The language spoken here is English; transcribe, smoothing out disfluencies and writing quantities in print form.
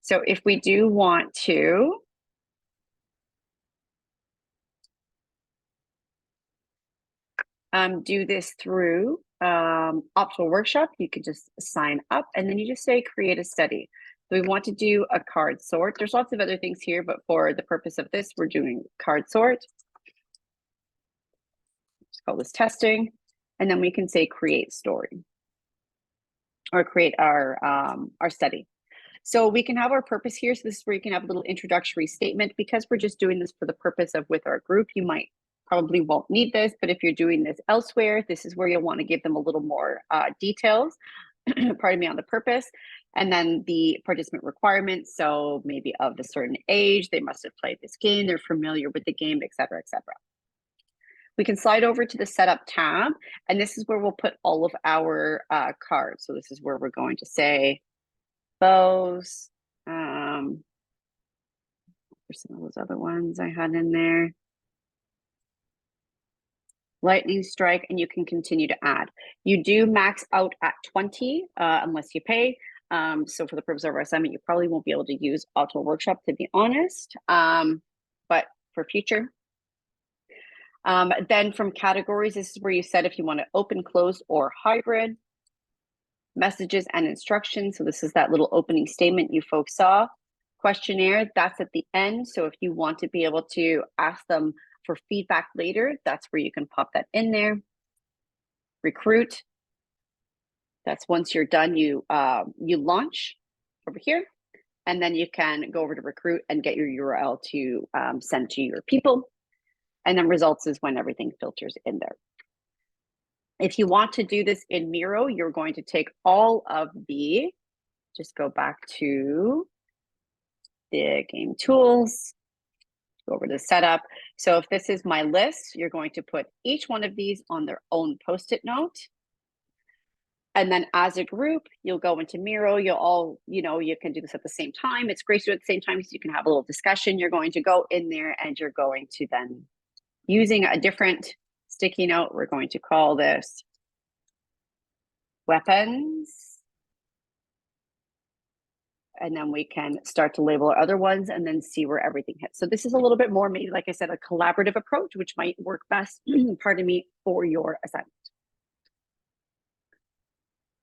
So if we do want to do this through Optimal Workshop, you can just sign up and then you just say create a study. So we want to do a card sort. There's lots of other things here, but for the purpose of this, we're doing card sort. Let's call this testing. And then we can say create story or create our study. So we can have our purpose here. So this is where you can have a little introductory statement. Because we're just doing this for the purpose of with our group, you might probably won't need this, but if you're doing this elsewhere, this is where you'll want to give them a little more details, pardon me, on the purpose. And then the participant requirements. So maybe of a certain age, they must have played this game, they're familiar with the game, et cetera, et cetera. We can slide over to the setup tab, and this is where we'll put all of our cards. So this is where we're going to say, bows, for some of those other ones I had in there. Lightning strike, and you can continue to add. You do max out at 20 unless you pay. So for the purpose of our assignment, you probably won't be able to use Optimal Workshop, to be honest, but for future. Then from categories, this is where you set if you want to open, close, or hybrid. Messages and instructions. So this is that little opening statement you folks saw. Questionnaire, that's at the end. So if you want to be able to ask them for feedback later, that's where you can pop that in there. Recruit, that's once you're done, you launch over here, and then you can go over to recruit and get your URL to send to your people. And then results is when everything filters in there. If you want to do this in Miro, you're going to take all of the, just go back to the game tools, go over to setup. So if this is my list, you're going to put each one of these on their own Post-it note. And then as a group, you'll go into Miro, you'll all, you can do this at the same time. It's great to do it at the same time because you can have a little discussion. You're going to go in there and you're going to then, using a different sticky note, we're going to call this weapons. And then we can start to label our other ones and then see where everything hits. So this is a little bit more, maybe, like I said, a collaborative approach, which might work best, pardon me, for your assignment.